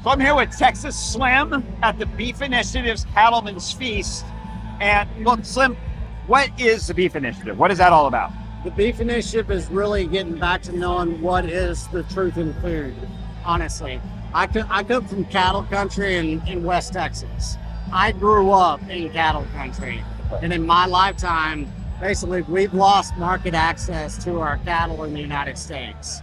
So I'm here with Texas Slim at the Beef Initiative's Cattleman's Feast. And look, Slim, what is the Beef Initiative? What is that all about? The Beef Initiative is really getting back to knowing what is the truth in food, honestly. I come from cattle country in West Texas. I grew up in cattle country. And in my lifetime, basically, we've lost market access to our cattle in the United States.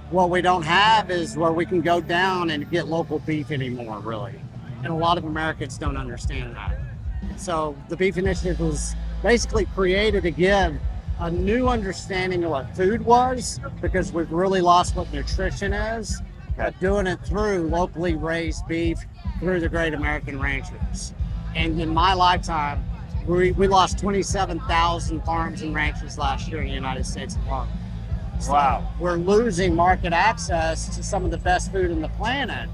What we don't have is where we can go down and get local beef anymore, really. And a lot of Americans don't understand that. So the Beef Initiative was basically created to give a new understanding of what food was, because we've really lost what nutrition is, but doing it through locally raised beef through the great American ranchers. And in my lifetime, we lost 27,000 farms and ranches last year in the United States alone. So wow. We're losing market access to some of the best food on the planet,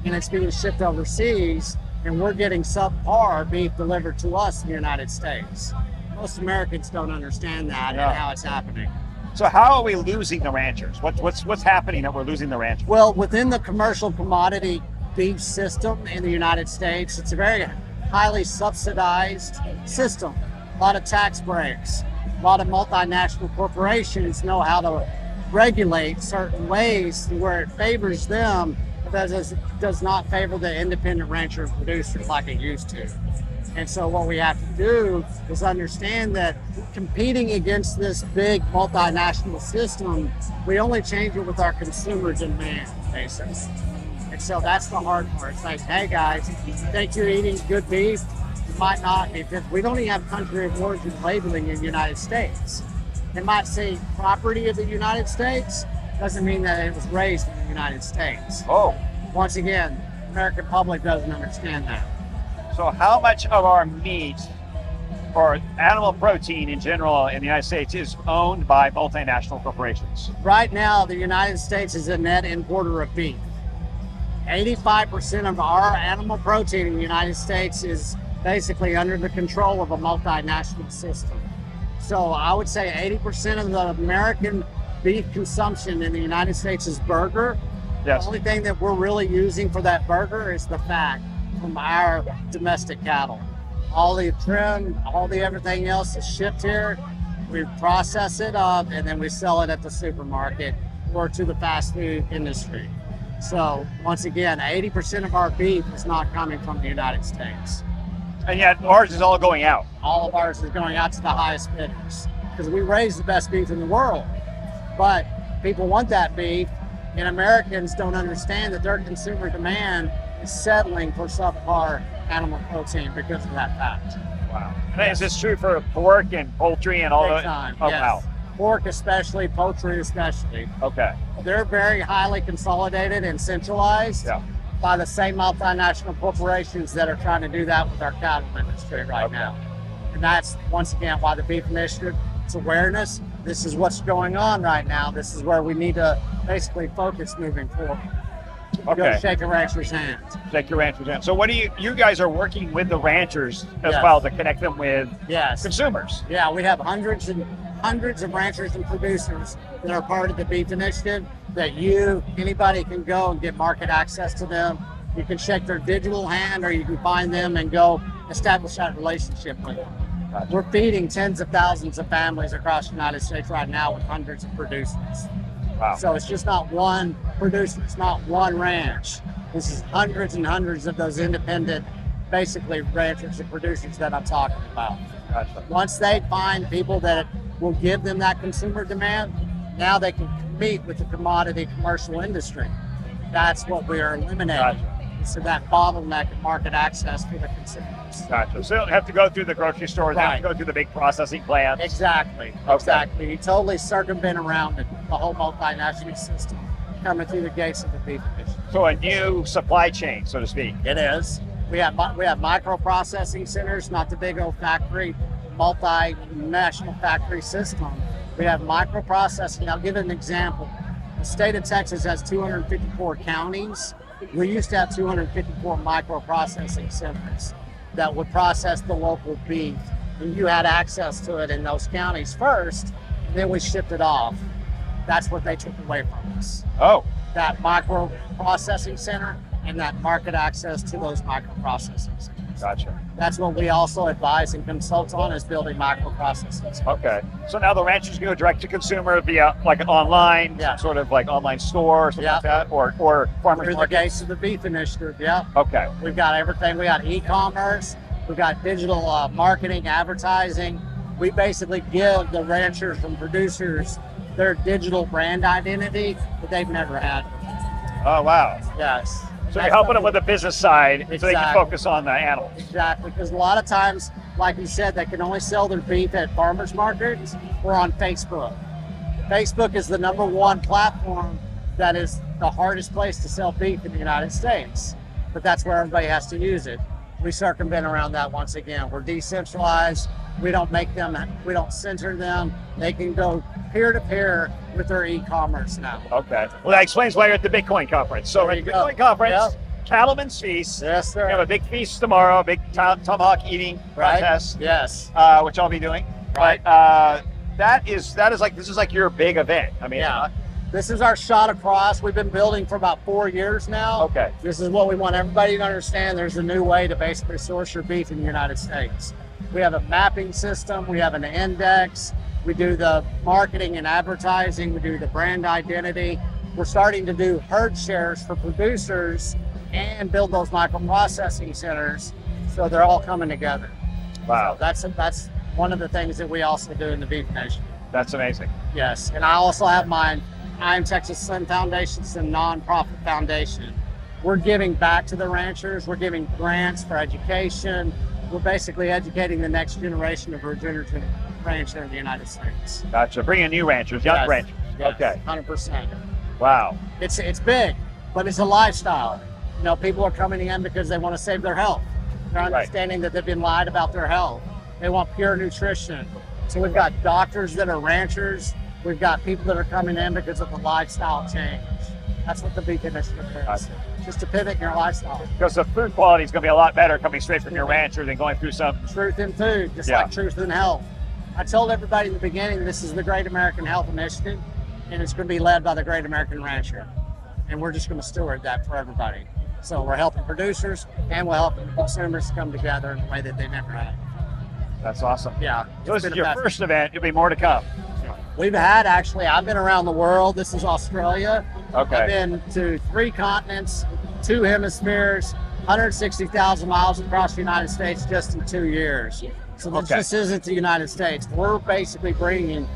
and it's being shipped overseas, and we're getting subpar beef delivered to us in the United States. Most Americans don't understand that and how it's happening. So how are we losing the ranchers? What's happening that we're losing the ranchers? Well, within the commercial commodity beef system in the United States, it's a very highly subsidized system. A lot of tax breaks. A lot of multinational corporations know how to regulate certain ways where it favors them, but does not favor the independent rancher and producer like it used to. And so what we have to do is understand that competing against this big multinational system, we only change it with our consumer demand, basically. And so that's the hard part. It's like, hey guys, you think you're eating good beef? You might not, because we don't even have country of origin labeling in the United States. They might say property of the United States, doesn't mean that it was raised in the United States. Oh. Once again, the American public doesn't understand that. So how much of our meat or animal protein in general in the United States is owned by multinational corporations? Right now, the United States is a net importer of beef. 85% of our animal protein in the United States is basically under the control of a multinational system. So I would say 80% of the American beef consumption in the United States is burger. Yes. The only thing that we're really using for that burger is the fat from our domestic cattle. All the trim, all the everything else is shipped here. We process it up and then we sell it at the supermarket or to the fast food industry. So once again, 80% of our beef is not coming from the United States. And yet ours is all going out. All of ours is going out to the highest bidders because we raise the best beef in the world. But people want that beef, and Americans don't understand that their consumer demand is settling for subpar animal protein because of that fact. Wow. And is this true for pork and poultry and all that? Oh, yes. Wow. Pork especially, poultry especially. Okay. They're very highly consolidated and centralized by the same multinational corporations that are trying to do that with our cattle industry right now. And that's, once again, why the Beef Initiative, it's awareness. This is what's going on right now. This is where we need to basically focus moving forward. Okay. Go shake a rancher's hand. Shake your rancher's hand. So what do you guys are working with the ranchers as well to connect them with consumers? Yeah, we have hundreds of ranchers and producers that are part of the Beef Initiative that anybody can go and get market access to them. You can shake their digital hand or you can find them and go establish that relationship with them. Gotcha. We're feeding tens of thousands of families across the United States right now with hundreds of producers. Wow. So it's just not one producer, it's not one ranch. This is hundreds and hundreds of those independent, basically ranchers and producers that I'm talking about. Gotcha. Once they find people that will give them that consumer demand, now they can compete with the commodity commercial industry. That's what we are eliminating. Gotcha. So that bottleneck of market access for the consumers. Gotcha. So you don't have to go through the grocery stores, have to go through the big processing plants. Exactly. Okay. Exactly. You totally circumvent around it, the whole multinational system coming through the gates of the beef division. So a new supply chain, so to speak. It is. We have microprocessing centers, not the big old factory, multinational factory system. We have microprocessing. I'll give an example. The state of Texas has 254 counties. We used to have 254 microprocessing centers that would process the local beef. And you had access to it in those counties first, and then we shipped it off. That's what they took away from us. Oh. That microprocessing center, and that market access to those microprocessors. Gotcha. That's what we also advise and consult on, is building microprocessors. Okay. So now the ranchers go direct to consumer via like an online, sort of like online store or something like that, or farmers Through market? the case of the Beef Initiative, Okay. We've got everything. We got e-commerce. We've got digital marketing, advertising. We basically give the ranchers and producers their digital brand identity that they've never had. Oh, wow. Yes. So you're helping them with the business side so they can Exactly. focus on the animals. Exactly, because a lot of times, like you said, they can only sell their beef at farmers markets or on Facebook. Facebook is the #1 platform that is the hardest place to sell beef in the United States, but that's where everybody has to use it. We circumvent around that once again. We're decentralized. We don't censor them. They can go peer-to-peer with their e-commerce now. Okay. Well, that explains why you're at the Bitcoin conference. So at the Bitcoin conference, Cattleman's Feast. Yes, sir. We have a big feast tomorrow, a big tomahawk eating contest, Yes. which I'll be doing. Right. But this is like your big event. I mean, This is our shot across. We've been building for about 4 years now. Okay. This is what we want everybody to understand. There's a new way to basically source your beef in the United States. We have a mapping system. We have an index. We do the marketing and advertising. We do the brand identity. We're starting to do herd shares for producers and build those microprocessing centers. So they're all coming together. Wow. So that's one of the things that we also do in the Beef Nation. That's amazing. Yes, and I also have mine. I Am Texas Slim Foundation. It's a nonprofit foundation. We're giving back to the ranchers. We're giving grants for education. We're basically educating the next generation of regenerative rancher in the United States. Gotcha. Bringing new ranchers, young ranchers. Yes, Okay. 100%. Wow. It's big, but it's a lifestyle. You know, people are coming in because they want to save their health. They're understanding that they've been lied about their health. They want pure nutrition. So we've got doctors that are ranchers. We've got people that are coming in because of the lifestyle change. That's what the Beef Initiative is. Gotcha. Just to pivot in your lifestyle. Because the food quality is going to be a lot better coming straight from your rancher than going through some. Truth in food, just like truth in health. I told everybody in the beginning, this is the Great American Health Initiative, and it's going to be led by the Great American Rancher. And we're just going to steward that for everybody. So we're helping producers and we're helping consumers come together in a way that they never had. That's awesome. Yeah. So this is your first event. There'll be more to come. We've had, actually, I've been around the world. This is Australia. Okay. I've been to 3 continents, 2 hemispheres, 160,000 miles across the United States just in 2 years. So this isn't the United States. We're basically bringing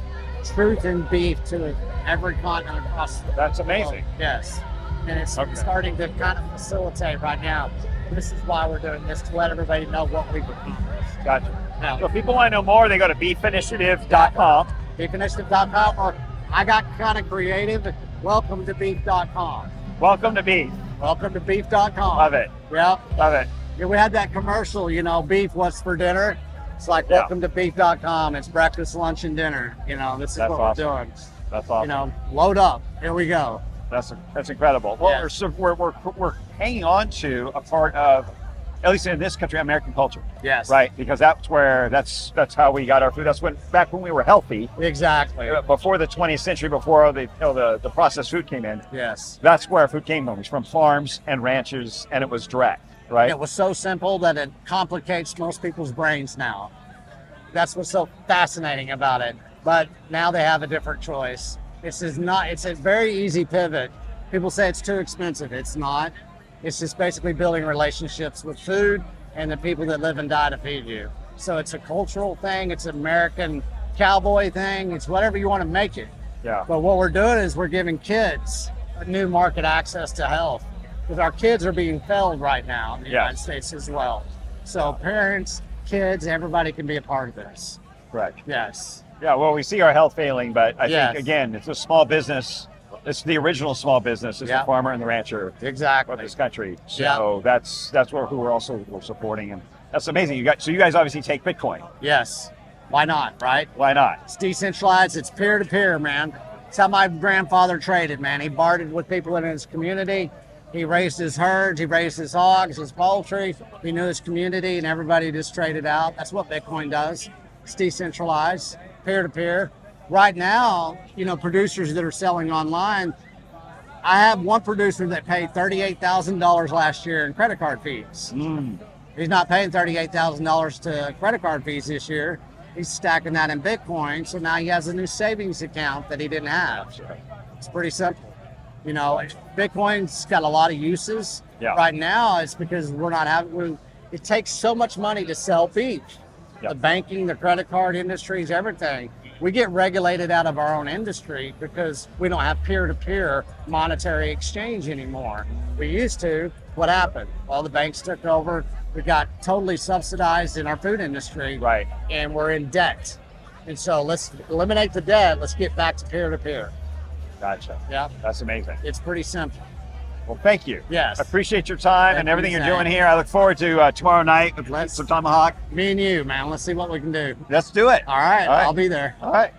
truth in beef to every continent across the world. That's amazing. Yes. And it's starting to kind of facilitate right now. This is why we're doing this, to let everybody know what we've accomplished. Gotcha. Now, So if people want to know more, they go to beefinitiative.com. beefinitiative.com, or I got kind of creative, welcome to beef.com. Welcome to Beef. Welcome to beef.com. Love it. Yeah. Love it. Yeah, we had that commercial, you know, beef, what's for dinner? It's like, welcome to beef.com. It's breakfast, lunch, and dinner. You know, this is what we're doing. That's awesome. You know, load up. Here we go. That's incredible. Well, we're hanging on to a part of, at least in this country, American culture. Yes. Right, because that's how we got our food. That's back when we were healthy. Exactly. Before the 20th century, before the processed food came in. Yes. That's where our food came from. It was from farms and ranches, and it was direct. Right. It was so simple that it complicates most people's brains now. That's what's so fascinating about it. But now they have a different choice. It's a very easy pivot. People say it's too expensive. It's not. It's just basically building relationships with food and the people that live and die to feed you. So it's a cultural thing. It's an American cowboy thing. It's whatever you want to make it. Yeah. But what we're doing is we're giving kids a new market access to health, because our kids are being failed right now in the United States as well. So parents, kids, everybody can be a part of this. Correct. Yes. Yeah, well, we see our health failing, but I think, again, it's a small business. It's the original small business. It's the farmer and the rancher of this country. So that's who we're supporting, and that's amazing. You guys obviously take Bitcoin. Yes. Why not, right? Why not? It's decentralized. It's peer-to-peer, man. It's how my grandfather traded, man. He bartered with people in his community. He raised his herds, he raised his hogs, his poultry. He knew his community, and everybody just traded out. That's what Bitcoin does. It's decentralized, peer-to-peer. Right now, you know, producers that are selling online, I have one producer that paid $38,000 last year in credit card fees. He's not paying $38,000 to credit card fees this year. He's stacking that in Bitcoin, so now he has a new savings account that he didn't have. It's pretty simple. You know, Bitcoin's got a lot of uses. Yeah. Right now, it's because we're not having. It takes so much money to sell beef. Yeah. The banking, the credit card industries, everything. We get regulated out of our own industry because we don't have peer-to-peer monetary exchange anymore. We used to. What happened? Well, the banks took over. We got totally subsidized in our food industry. Right. And we're in debt. And so let's eliminate the debt. Let's get back to peer-to-peer. Gotcha. Yeah. That's amazing. It's pretty simple. Well, thank you. Yes. I appreciate your time Thank and everything you, you're Zach. doing here. I look forward to tomorrow night with some tomahawk. Me and you, man. Let's see what we can do. Let's do it. All right. All right. I'll be there. All right.